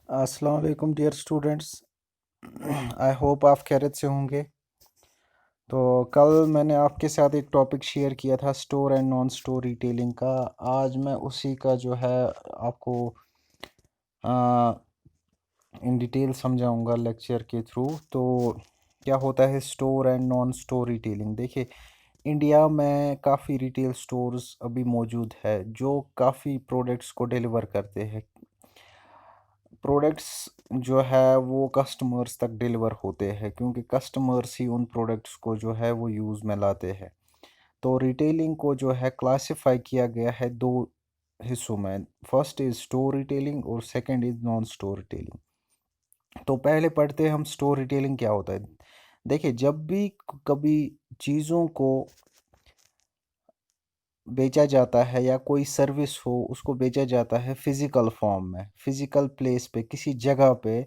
अस्सलाम वालेकुम dear students. I hope आप खैरियत से होंगे। तो कल मैंने आपके साथ एक टॉपिक शेयर किया था store and non store retailing का। आज मैं उसी का जो है आपको इन डिटेल समझाऊंगा लेक्चर के थ्रू। तो क्या होता है store and non store retailing? देखिए, इंडिया में काफ़ी रिटेल स्टोर्स अभी मौजूद है जो काफ़ी प्रोडक्ट्स को डिलीवर करते हैं। प्रोडक्ट्स जो है वो कस्टमर्स तक डिलीवर होते हैं क्योंकि कस्टमर्स ही उन प्रोडक्ट्स को जो है वो यूज़ में लाते हैं। तो रिटेलिंग को जो है क्लासिफाई किया गया है दो हिस्सों में। फर्स्ट इज़ स्टोर रिटेलिंग और second is non store retailing. तो पहले पढ़ते हैं हम स्टोर रिटेलिंग क्या होता है। देखिए, जब भी कभी चीज़ों को बेचा जाता है या कोई सर्विस हो उसको बेचा जाता है फिज़िकल फॉर्म में, फिज़िकल प्लेस पे, किसी जगह पे।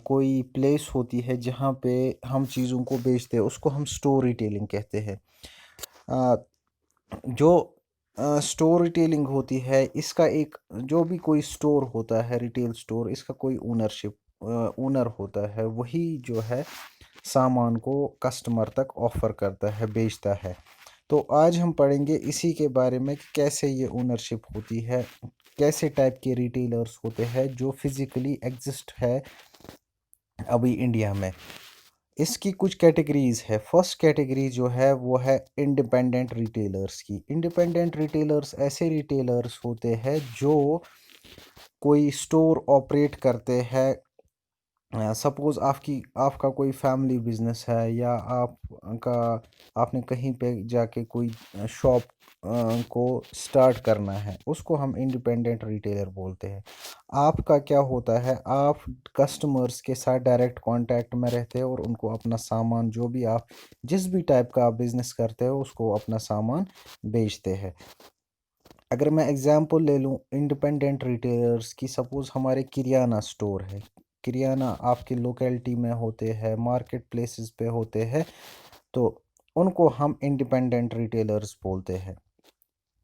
कोई प्लेस होती है जहाँ पे हम चीज़ों को बेचते हैं, उसको हम स्टोर रिटेलिंग कहते हैं। अ, जो स्टोर रिटेलिंग होती है, इसका एक जो भी कोई स्टोर होता है, रिटेल स्टोर, इसका कोई ओनर होता है, वही जो है सामान को कस्टमर तक ऑफर करता है, बेचता है। तो आज हम पढ़ेंगे इसी के बारे में कि कैसे ये ओनरशिप होती है, कैसे टाइप के रिटेलर्स होते हैं जो फिजिकली एग्जिस्ट है अभी इंडिया में। इसकी कुछ कैटेगरीज है। फर्स्ट कैटेगरी जो है वो है इंडिपेंडेंट रिटेलर्स की। इंडिपेंडेंट रिटेलर्स ऐसे रिटेलर्स होते हैं जो कोई स्टोर ऑपरेट करते हैं। सपोज़ आपका कोई फैमिली बिजनेस है या आपका आपने कहीं पे जाके कोई शॉप को स्टार्ट करना है, उसको हम इंडिपेंडेंट रिटेलर बोलते हैं। आपका क्या होता है, आप कस्टमर्स के साथ डायरेक्ट कांटेक्ट में रहते हैं और उनको अपना सामान, जो भी आप जिस भी टाइप का आप बिजनेस करते हो, उसको अपना सामान बेचते हैं। अगर मैं एग्जांपल ले लूँ इंडिपेंडेंट रिटेलर्स की, सपोज़ हमारे किराना स्टोर है। किराना आपकी लोकेलिटी में होते हैं, मार्केट प्लेसेस पे होते हैं, तो उनको हम इंडिपेंडेंट रिटेलर्स बोलते हैं।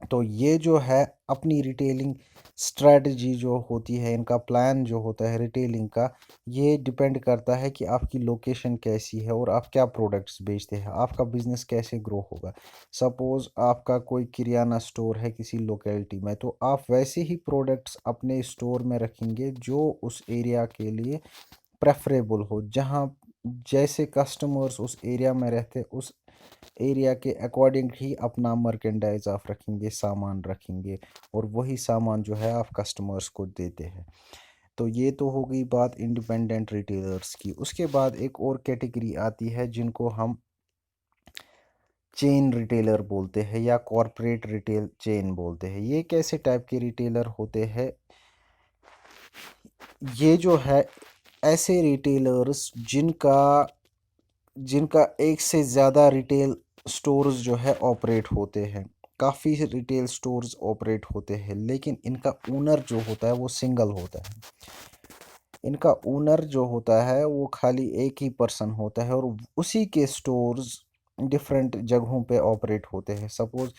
तो ये जो है अपनी रिटेलिंग स्ट्रेटजी जो होती है, इनका प्लान जो होता है रिटेलिंग का, ये डिपेंड करता है कि आपकी लोकेशन कैसी है और आप क्या प्रोडक्ट्स बेचते हैं, आपका बिजनेस कैसे ग्रो होगा। सपोज़ आपका कोई किराना स्टोर है किसी लोकेलिटी में, तो आप वैसे ही प्रोडक्ट्स अपने स्टोर में रखेंगे जो उस एरिया के लिए प्रेफरेबल हो, जहाँ जैसे कस्टमर्स उस एरिया में रहते, उस एरिया के अकॉर्डिंग ही अपना मर्केंडाइज आप रखेंगे, सामान रखेंगे, और वही सामान जो है आप कस्टमर्स को देते हैं। तो ये तो हो गई बात इंडिपेंडेंट रिटेलर्स की। उसके बाद एक और कैटेगरी आती है जिनको हम चेन रिटेलर बोलते हैं या कॉरपोरेट रिटेल चेन बोलते हैं। ये कैसे टाइप के रिटेलर होते हैं? ये जो है ऐसे रिटेलर्स जिनका जिनका एक से ज़्यादा रिटेल स्टोर्स जो है ऑपरेट होते हैं। काफ़ी रिटेल स्टोर्स ऑपरेट होते हैं, लेकिन इनका ओनर जो होता है वो सिंगल होता है। इनका ओनर जो होता है वो खाली एक ही पर्सन होता है और उसी के स्टोर्स डिफरेंट जगहों पे ऑपरेट होते हैं। सपोज़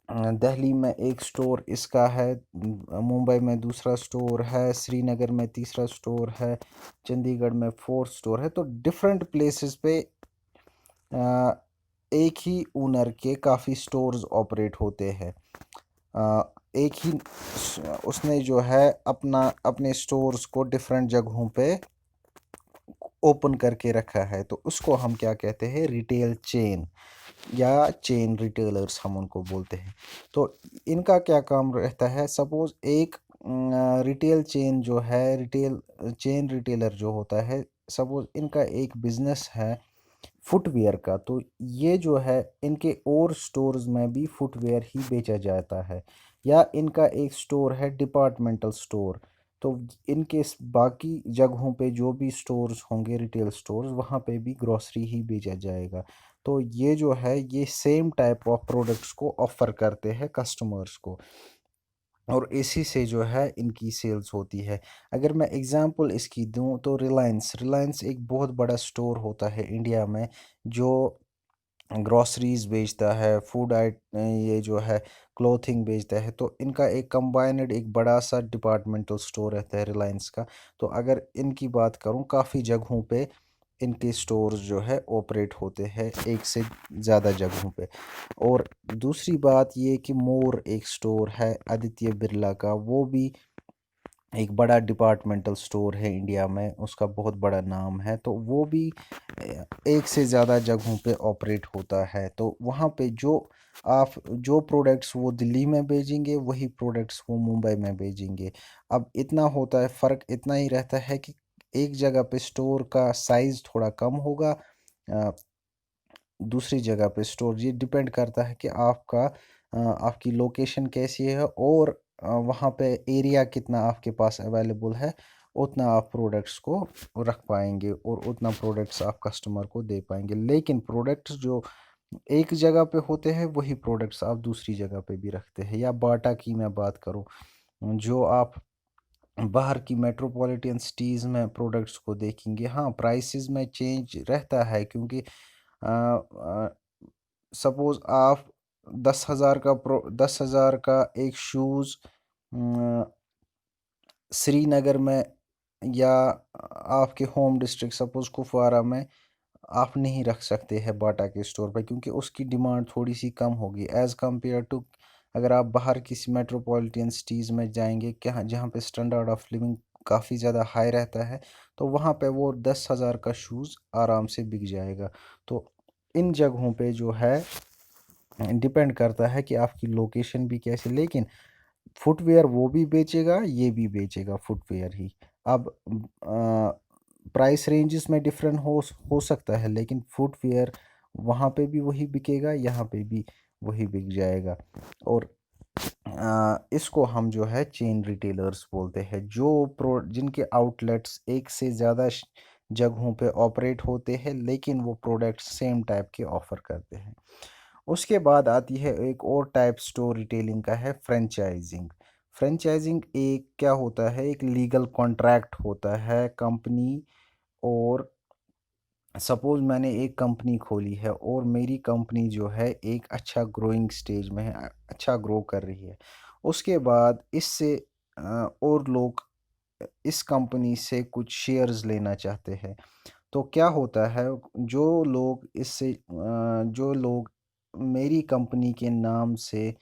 दिल्ली में एक स्टोर इसका है, मुंबई में दूसरा स्टोर है, श्रीनगर में तीसरा स्टोर है, चंडीगढ़ में फोर्थ स्टोर है। तो डिफरेंट प्लेसेस पे अ, एक ही ओनर के काफ़ी स्टोर्स ऑपरेट होते हैं। एक ही उसने जो है अपने स्टोर्स को डिफरेंट जगहों पे ओपन करके रखा है, तो उसको हम क्या कहते हैं, रिटेल चेन या चेन रिटेलर्स हम उनको बोलते हैं। तो इनका क्या काम रहता है? सपोज एक रिटेल चेन जो है, रिटेल चेन रिटेलर जो होता है, सपोज इनका एक बिजनेस है फुटवेयर का, तो ये जो है इनके और स्टोर्स में भी फुटवेयर ही बेचा जाता है। या इनका एक स्टोर है डिपार्टमेंटल स्टोर, तो इनके बाकी जगहों पे जो भी स्टोर्स होंगे, रिटेल स्टोर्स, वहाँ पे भी ग्रोसरी ही बेचा जाएगा। तो ये जो है ये सेम टाइप ऑफ प्रोडक्ट्स को ऑफर करते हैं कस्टमर्स को, और इसी से जो है इनकी सेल्स होती है। अगर मैं एग्जांपल इसकी दूं तो रिलायंस रिलायंस एक बहुत बड़ा स्टोर होता है इंडिया में, जो ग्रॉसरीज बेचता है, फूड आइट ये जो है क्लोथिंग बेचता है, तो इनका एक कंबाइंड एक बड़ा सा डिपार्टमेंटल स्टोर रहता है रिलायंस का। तो अगर इनकी बात करूं, काफ़ी जगहों पे इनके स्टोर्स जो है ऑपरेट होते हैं, एक से ज़्यादा जगहों पे। और दूसरी बात ये कि मोर एक स्टोर है आदित्य बिरला का, वो भी एक बड़ा डिपार्टमेंटल स्टोर है इंडिया में, उसका बहुत बड़ा नाम है। तो वो भी एक से ज़्यादा जगहों पे ऑपरेट होता है। तो वहाँ पे जो प्रोडक्ट्स वो दिल्ली में भेजेंगे, वही प्रोडक्ट्स वो मुंबई में भेजेंगे। अब इतना होता है, फ़र्क इतना ही रहता है कि एक जगह पे स्टोर का साइज़ थोड़ा कम होगा, अ, दूसरी जगह पे स्टोर, ये डिपेंड करता है कि आपकी लोकेशन कैसी है, और वहाँ पे एरिया कितना आपके पास अवेलेबल है, उतना आप प्रोडक्ट्स को रख पाएंगे और उतना प्रोडक्ट्स आप कस्टमर को दे पाएंगे। लेकिन प्रोडक्ट्स जो एक जगह पे होते हैं, वही प्रोडक्ट्स आप दूसरी जगह पे भी रखते हैं। या बाटा की मैं बात करूँ, जो आप बाहर की मेट्रोपॉलिटन सिटीज़ में प्रोडक्ट्स को देखेंगे, हाँ प्राइसेस में चेंज रहता है, क्योंकि सपोज़ आप 10,000 का एक शूज़ श्रीनगर में, या आपके होम डिस्ट्रिक्ट सपोज़ कुपवारा में, आप नहीं रख सकते हैं बाटा के स्टोर पर, क्योंकि उसकी डिमांड थोड़ी सी कम होगी एज़ कम्पेयर टू अगर आप बाहर किसी मेट्रोपॉलिटन सिटीज़ में जाएंगे, क्या जहाँ पे स्टैंडर्ड ऑफ लिविंग काफ़ी ज़्यादा हाई रहता है, तो वहाँ पे वो 10,000 का शूज़ आराम से बिक जाएगा। तो इन जगहों पे जो है डिपेंड करता है कि आपकी लोकेशन भी कैसे। लेकिन फुटवेयर वो भी बेचेगा, ये भी बेचेगा फुटवेयर ही। अब प्राइस रेंजेस में डिफरेंट हो सकता है, लेकिन फुटवेयर वहाँ पे भी वही बिकेगा, यहाँ पे भी वही बिक जाएगा। और इसको हम जो है चेन रिटेलर्स बोलते हैं, जिनके आउटलेट्स एक से ज़्यादा जगहों पे ऑपरेट होते हैं, लेकिन वो प्रोडक्ट्स सेम टाइप के ऑफ़र करते हैं। उसके बाद आती है एक और टाइप स्टोर रिटेलिंग का, है फ्रेंचाइजिंग। फ्रेंचाइजिंग एक क्या होता है, एक लीगल कॉन्ट्रैक्ट होता है कंपनी और सपोज़ मैंने एक कंपनी खोली है, और मेरी कंपनी जो है एक अच्छा ग्रोइंग स्टेज में है, अच्छा ग्रो कर रही है। उसके बाद इससे और लोग इस कंपनी से कुछ शेयर्स लेना चाहते हैं। तो क्या होता है, जो लोग मेरी कंपनी के नाम से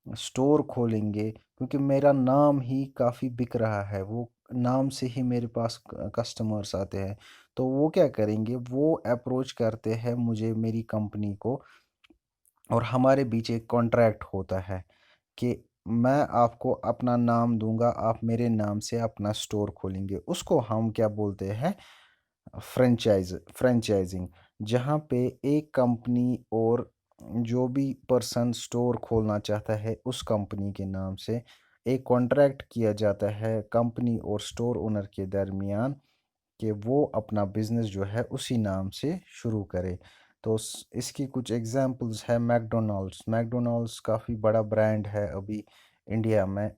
स्टोर खोलेंगे, क्योंकि मेरा नाम ही काफ़ी बिक रहा है, वो नाम से ही मेरे पास कस्टमर्स आते हैं। तो वो क्या करेंगे, वो अप्रोच करते हैं मुझे, मेरी कंपनी को, और हमारे बीच एक कॉन्ट्रैक्ट होता है कि मैं आपको अपना नाम दूंगा, आप मेरे नाम से अपना स्टोर खोलेंगे। उसको हम क्या बोलते हैं, फ्रेंचाइजिंग। जहाँ पे एक कंपनी और जो भी पर्सन स्टोर खोलना चाहता है, उस कंपनी के नाम से एक कॉन्ट्रैक्ट किया जाता है कंपनी और स्टोर ओनर के दरमियान, कि वो अपना बिजनेस जो है उसी नाम से शुरू करे। तो इसकी कुछ एग्जांपल्स है, मैकडोनल्ड्स। मैकडोनल्ड्स काफ़ी बड़ा ब्रांड है अभी इंडिया में,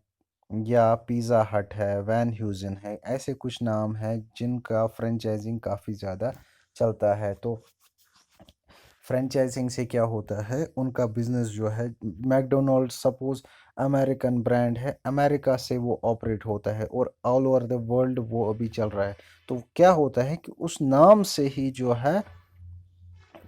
या पिज़्ज़ा हट है, वैन ह्यूज़न है, ऐसे कुछ नाम हैं जिनका फ्रेंचाइजिंग काफ़ी ज़्यादा चलता है। तो फ्रेंचाइजिंग से क्या होता है, उनका बिजनेस जो है, मैकडोनल्ड्स सपोज अमेरिकन ब्रांड है, अमेरिका से वो ऑपरेट होता है और ऑल ओवर द वर्ल्ड वो अभी चल रहा है। तो क्या होता है कि उस नाम से ही जो है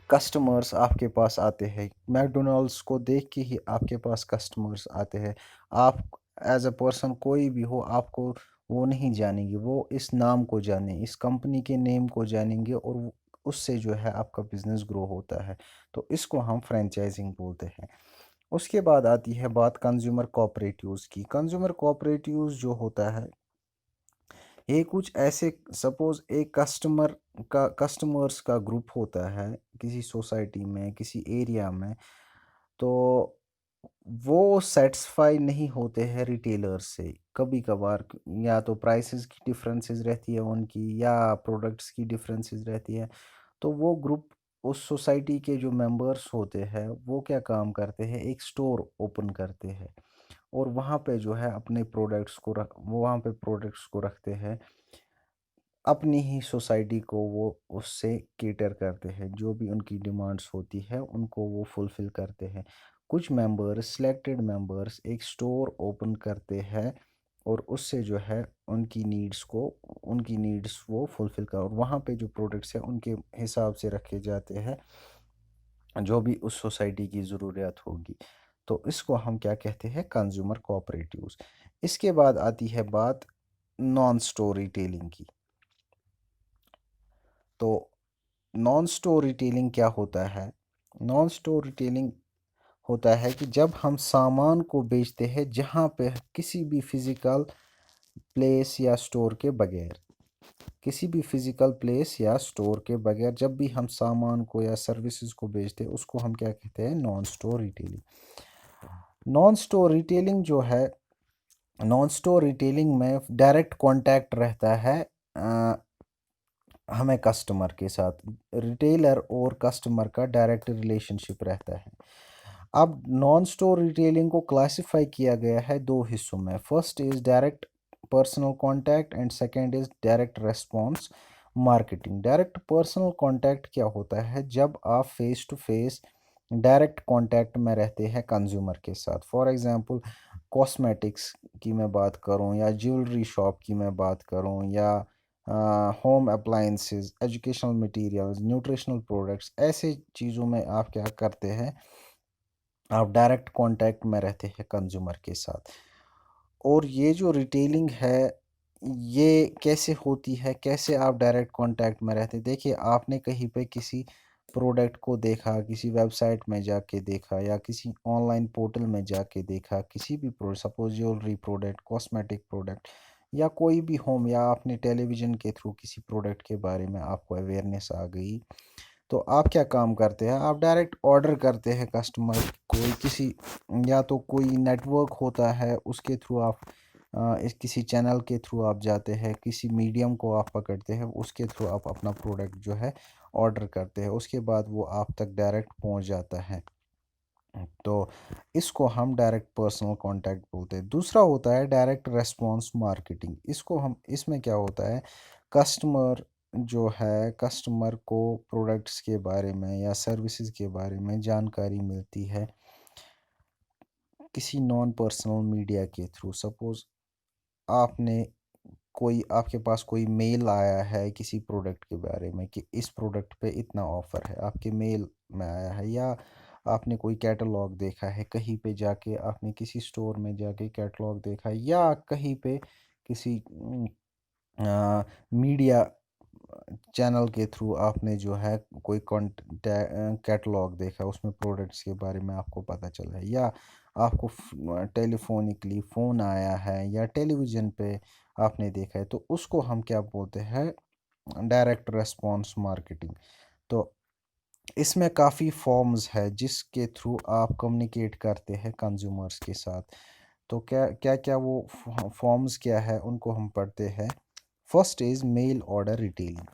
कस्टमर्स आपके पास आते हैं, मैकडोनल्ड्स को देख के ही आपके पास कस्टमर्स आते हैं। आप एज अ पर्सन कोई भी हो, आपको वो नहीं जानेंगे, वो इस नाम को जाने, इस कंपनी के नेम को जानेंगे, और उससे जो है आपका बिजनेस ग्रो होता है। तो इसको हम फ्रेंचाइजिंग बोलते हैं। उसके बाद आती है बात कंज्यूमर कोऑपरेटिव्स की। कंज्यूमर कोऑपरेटिव्स जो होता है, ये कुछ ऐसे, सपोज एक कस्टमर्स का ग्रुप होता है किसी सोसाइटी में, किसी एरिया में। तो वो सेटिस्फाई नहीं होते हैं रिटेलर से कभी कभार, या तो प्राइसेस की डिफरेंसेस रहती है उनकी, या प्रोडक्ट्स की डिफरेंसेस रहती है। तो वो ग्रुप, उस सोसाइटी के जो मेंबर्स होते हैं, वो क्या काम करते हैं, एक स्टोर ओपन करते हैं, और वहाँ पे जो है अपने प्रोडक्ट्स को रख वो वहाँ पे प्रोडक्ट्स को रखते हैं। अपनी ही सोसाइटी को वो उससे केटर करते हैं, जो भी उनकी डिमांड्स होती है उनको वो फुलफ़िल करते हैं। कुछ मेंबर्स, सिलेक्टेड मेंबर्स एक स्टोर ओपन करते हैं और उससे जो है उनकी नीड्स वो फुलफ़िल कर, और वहाँ पे जो प्रोडक्ट्स हैं उनके हिसाब से रखे जाते हैं जो भी उस सोसाइटी की ज़रूरत होगी। तो इसको हम क्या कहते हैं, कंज्यूमर कोऑपरेटिव्स। इसके बाद आती है बात नॉन स्टोर रिटेलिंग की। तो नॉन स्टोर रिटेलिंग क्या होता है? नॉन स्टोर रिटेलिंग होता है कि जब हम सामान को बेचते हैं जहाँ पे किसी भी फिजिकल प्लेस या स्टोर के बगैर, किसी भी फिजिकल प्लेस या स्टोर के बगैर जब भी हम सामान को या सर्विसेज को बेचते हैं उसको हम क्या कहते हैं, non store retailing. Non store retailing जो है, नॉन स्टोर रिटेलिंग में डायरेक्ट कांटेक्ट रहता है हमें कस्टमर के साथ, रिटेलर और कस्टमर का डायरेक्ट रिलेशनशिप रहता है। अब नॉन स्टोर रिटेलिंग को क्लासिफाई किया गया है दो हिस्सों में। First is direct personal contact and second is direct response marketing. Direct personal contact क्या होता है? जब आप face to face direct contact में रहते हैं कंज्यूमर के साथ। फॉर एग्जांपल कॉस्मेटिक्स की मैं बात करूं, या ज्वेलरी शॉप की मैं बात करूं, या home appliances, educational materials, nutritional products, ऐसे चीज़ों में आप क्या करते हैं, आप डायरेक्ट कांटेक्ट में रहते हैं कंज्यूमर के साथ। और ये जो रिटेलिंग है ये कैसे होती है, कैसे आप डायरेक्ट कांटेक्ट में रहते हैं? देखिए, आपने कहीं पे किसी प्रोडक्ट को देखा, किसी वेबसाइट में जाके देखा, या किसी ऑनलाइन पोर्टल में जाके देखा, किसी भी product, suppose jewellery product, cosmetic product, या कोई भी होम, या आपने टेलीविज़न के थ्रू किसी प्रोडक्ट के बारे में आपको अवेयरनेस आ गई, तो आप क्या काम करते हैं, आप डायरेक्ट ऑर्डर करते हैं कस्टमर कोई किसी, या तो कोई नेटवर्क होता है उसके थ्रू आप इस किसी चैनल के थ्रू आप जाते हैं, किसी मीडियम को आप पकड़ते हैं, उसके थ्रू आप अपना प्रोडक्ट जो है ऑर्डर करते हैं, उसके बाद वो आप तक डायरेक्ट पहुंच जाता है। तो इसको हम डायरेक्ट पर्सनल कांटेक्ट बोलते हैं। दूसरा होता है डायरेक्ट रेस्पॉन्स मार्केटिंग। इसको हम, इसमें क्या होता है, कस्टमर जो है, कस्टमर को प्रोडक्ट्स के बारे में या सर्विसेज के बारे में जानकारी मिलती है किसी नॉन पर्सनल मीडिया के थ्रू। सपोज आपने कोई, आपके पास कोई मेल आया है किसी प्रोडक्ट के बारे में कि इस प्रोडक्ट पे इतना ऑफ़र है, आपके मेल में आया है, या आपने कोई कैटलॉग देखा है कहीं पे जाके, आपने किसी स्टोर में जाके कैटलॉग देखा है, या कहीं पे किसी मीडिया चैनल के थ्रू आपने जो है कोई कैटलॉग देखा, उसमें प्रोडक्ट्स के बारे में आपको पता चला है, या आपको टेलीफोनिकली फ़ोन आया है, या टेलीविज़न पे आपने देखा है, तो उसको हम क्या बोलते हैं, डायरेक्ट रेस्पॉन्स मार्केटिंग। तो इसमें काफ़ी फॉर्म्स है जिसके थ्रू आप कम्युनिकेट करते हैं कंज्यूमर्स के साथ। तो क्या क्या क्या वो फॉर्म्स क्या है उनको हम पढ़ते हैं। First is mail order retailing.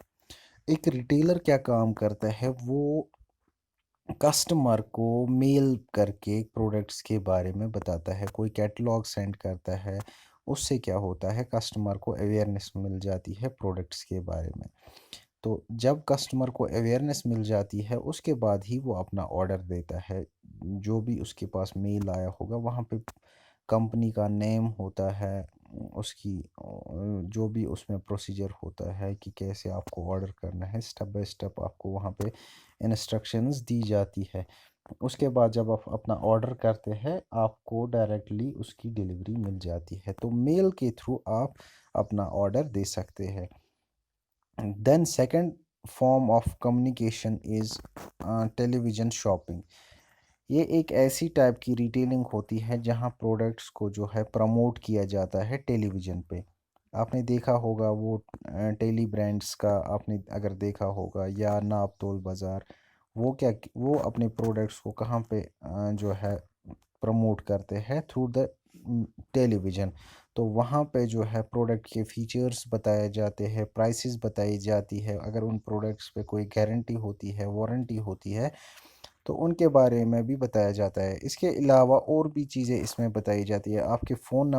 एक रिटेलर क्या काम करता है, वो कस्टमर को मेल करके प्रोडक्ट्स के बारे में बताता है, कोई कैटलॉग सेंड करता है। उससे क्या होता है, कस्टमर को अवेयरनेस मिल जाती है प्रोडक्ट्स के बारे में। तो जब कस्टमर को अवेयरनेस मिल जाती है उसके बाद ही वो अपना ऑर्डर देता है। जो भी उसके पास मेल आया होगा वहाँ पे कंपनी का नेम होता है, उसकी जो भी उसमें प्रोसीजर होता है कि कैसे आपको ऑर्डर करना है, स्टेप बाय स्टेप आपको वहाँ पे इंस्ट्रक्शंस दी जाती है। उसके बाद जब आप अपना ऑर्डर करते हैं आपको डायरेक्टली उसकी डिलीवरी मिल जाती है। तो मेल के थ्रू आप अपना ऑर्डर दे सकते हैं। Then second form of communication is television shopping. ये एक ऐसी टाइप की रिटेलिंग होती है जहां प्रोडक्ट्स को जो है प्रमोट किया जाता है टेलीविज़न पे। आपने देखा होगा वो टेली ब्रांड्स का, आपने अगर देखा होगा, या नाप तोल बाज़ार, वो क्या, वो अपने प्रोडक्ट्स को कहाँ पे जो है प्रमोट करते हैं, थ्रू द टेलीविज़न। तो वहाँ पे जो है प्रोडक्ट के फीचर्स बताए जाते हैं, प्राइसेस बताई जाती है, अगर उन प्रोडक्ट्स पे कोई गारंटी होती है, वारंटी होती है, तो उनके बारे में भी बताया जाता है। इसके अलावा और भी चीज़ें इसमें बताई जाती है, आपके फ़ोन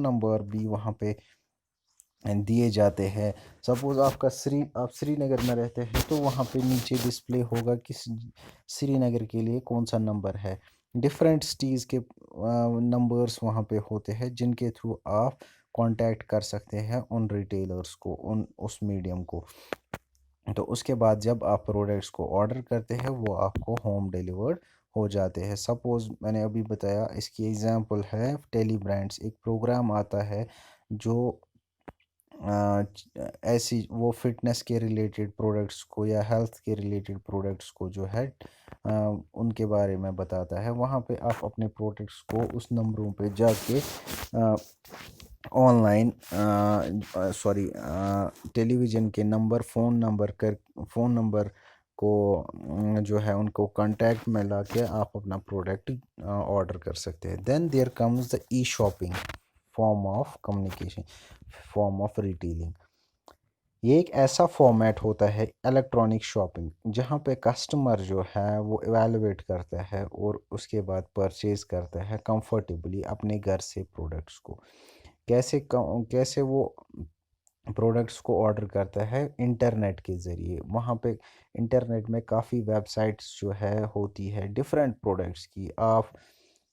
नंबर भी वहाँ पे दिए जाते हैं। सपोज़ आप श्रीनगर में रहते हैं तो वहाँ पे नीचे डिस्प्ले होगा कि श्रीनगर के लिए कौन सा नंबर है। डिफरेंट सिटीज़ के नंबर्स वहाँ पे होते हैं जिनके थ्रू आप कांटेक्ट कर सकते हैं उन रिटेलर्स को, उन उस मीडियम को। तो उसके बाद जब आप प्रोडक्ट्स को ऑर्डर करते हैं वो आपको होम डिलीवर्ड हो जाते हैं। सपोज़ मैंने अभी बताया, इसकी एग्जांपल है टेली ब्रांड्स। एक प्रोग्राम आता है जो ऐसी वो फिटनेस के रिलेटेड प्रोडक्ट्स को या हेल्थ के रिलेटेड प्रोडक्ट्स को जो है उनके बारे में बताता है। वहाँ पे आप अपने प्रोडक्ट्स को उस नंबरों पे जाके ऑनलाइन सॉरी टेलीविज़न के नंबर फ़ोन नंबर को जो है उनको कांटेक्ट में लाके आप अपना प्रोडक्ट ऑर्डर कर सकते हैं। Then there comes the e shopping form of communication, form of retailing. ये एक ऐसा फॉर्मेट होता है इलेक्ट्रॉनिक शॉपिंग जहाँ पे कस्टमर जो है वो इवेलुएट करता है और उसके बाद परचेज करता है कंफर्टेबली अपने घर से प्रोडक्ट्स को। कैसे वो प्रोडक्ट्स को ऑर्डर करता है? इंटरनेट के ज़रिए। वहाँ पे इंटरनेट में काफ़ी वेबसाइट्स जो है होती है डिफरेंट प्रोडक्ट्स की। आप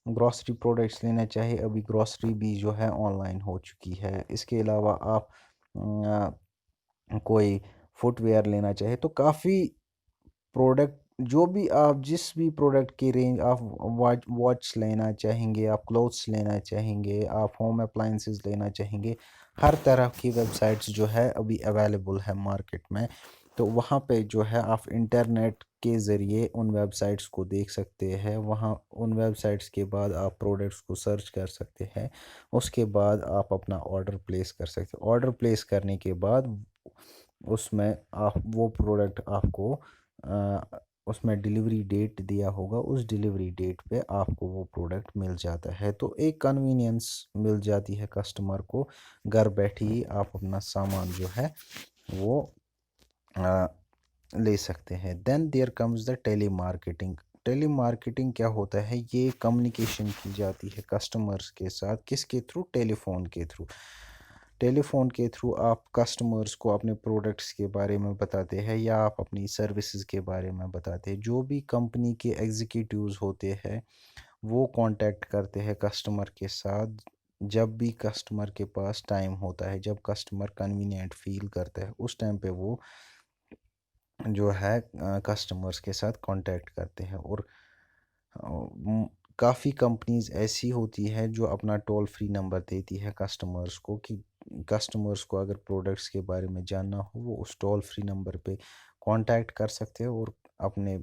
ग्रॉसरी प्रोडक्ट्स लेना चाहिए, अभी ग्रॉसरी भी जो है ऑनलाइन हो चुकी है। इसके अलावा आप कोई फुटवेयर लेना चाहे तो काफ़ी प्रोडक्ट, जो भी आप जिस भी प्रोडक्ट की रेंज, आप वॉच लेना चाहेंगे, आप क्लोथ्स लेना चाहेंगे, आप होम अप्लाइंसेस लेना चाहेंगे, हर तरह की वेबसाइट्स जो है अभी अवेलेबल है मार्केट में। तो वहाँ पे जो है आप इंटरनेट के ज़रिए उन वेबसाइट्स को देख सकते हैं। वहाँ उन वेबसाइट्स के बाद आप प्रोडक्ट्स को सर्च कर सकते हैं। उसके बाद आप अपना ऑर्डर प्लेस कर सकते हैं। ऑर्डर प्लेस करने के बाद उसमें आप वो प्रोडक्ट आपको उसमें डिलीवरी डेट दिया होगा, उस डिलीवरी डेट पे आपको वो प्रोडक्ट मिल जाता है। तो एक कन्वीनियंस मिल जाती है कस्टमर को, घर बैठे ही आप अपना सामान जो है वो अ, ले सकते हैं। Then there comes the telemarketing. Telemarketing क्या होता है? ये कम्युनिकेशन की जाती है कस्टमर्स के साथ, किसके थ्रू? टेलीफोन के थ्रू। टेलीफोन के थ्रू आप कस्टमर्स को अपने प्रोडक्ट्स के बारे में बताते हैं या आप अपनी सर्विसेज के बारे में बताते हैं। जो भी कंपनी के एग्जीक्यूटिव्स होते हैं वो कांटेक्ट करते हैं कस्टमर के साथ जब भी कस्टमर के पास टाइम होता है, जब कस्टमर कन्वीनियंट फील करता है उस टाइम पे वो जो है कस्टमर्स के साथ कांटेक्ट करते हैं। और काफ़ी कंपनीज ऐसी होती है जो अपना टोल फ्री नंबर देती है कस्टमर्स को कि कस्टमर्स को अगर प्रोडक्ट्स के बारे में जानना हो वो उस टोल फ्री नंबर पे कांटेक्ट कर सकते हैं और अपने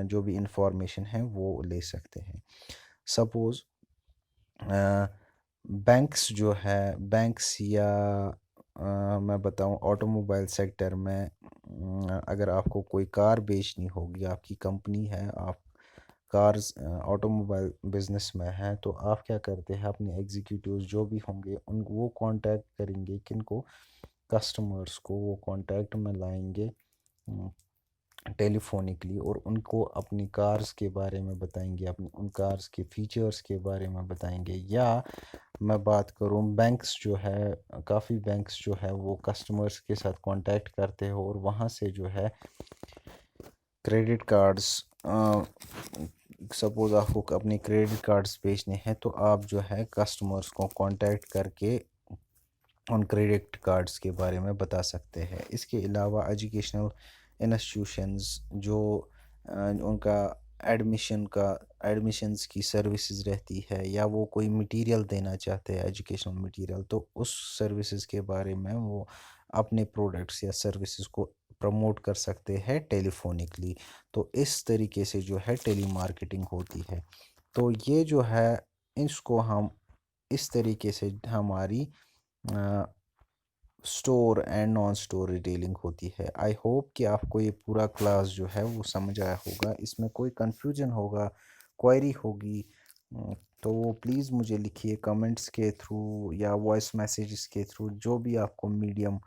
जो भी इंफॉर्मेशन है वो ले सकते हैं। सपोज़ बैंक्स जो है, बैंक्स या मैं बताऊं ऑटोमोबाइल सेक्टर में, अगर आपको कोई कार बेचनी होगी, आपकी कंपनी है, आप कार्स ऑटोमोबाइल बिजनेस में है, तो आप क्या करते हैं? अपने एग्जीक्यूटिव्स जो भी होंगे उन वो कांटेक्ट करेंगे किनको? कस्टमर्स को वो कांटेक्ट में लाएंगे टेलीफोनिकली और उनको अपनी कार्स के बारे में बताएंगे, अपनी उन कार्स के फीचर्स के बारे में बताएंगे। या मैं बात करूं बैंक्स जो है, काफ़ी बैंक्स जो है वो कस्टमर्स के साथ कांटेक्ट करते हो और वहाँ से जो है क्रेडिट कार्ड्स, सपोज़ आपको अपने क्रेडिट कार्ड्स बेचने हैं तो आप जो है कस्टमर्स को कांटेक्ट करके उन क्रेडिट कार्ड्स के बारे में बता सकते हैं। इसके अलावा एजुकेशनल इंस्टीट्यूशंस जो उनका एडमिशन्स की सर्विसेज रहती है या वो कोई मटेरियल देना चाहते हैं एजुकेशनल मटेरियल, तो उस सर्विसेज के बारे में वो अपने प्रोडक्ट्स या सर्विसेज को प्रमोट कर सकते हैं टेलीफोनिकली। तो इस तरीके से जो है टेली मार्केटिंग होती है। तो ये जो है इसको हम इस तरीके से हमारी store and non store retailing होती है। आई होप कि आपको ये पूरा क्लास जो है वो समझ आया होगा। इसमें कोई कंफ्यूजन होगा, क्वेरी होगी, तो वो प्लीज़ मुझे लिखिए कमेंट्स के थ्रू या वॉइस मैसेजेस के थ्रू, जो भी आपको मीडियम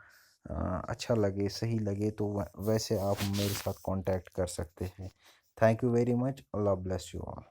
अच्छा लगे, सही लगे, तो वैसे आप मेरे साथ कांटेक्ट कर सकते हैं। Thank you very much. Allah bless you all.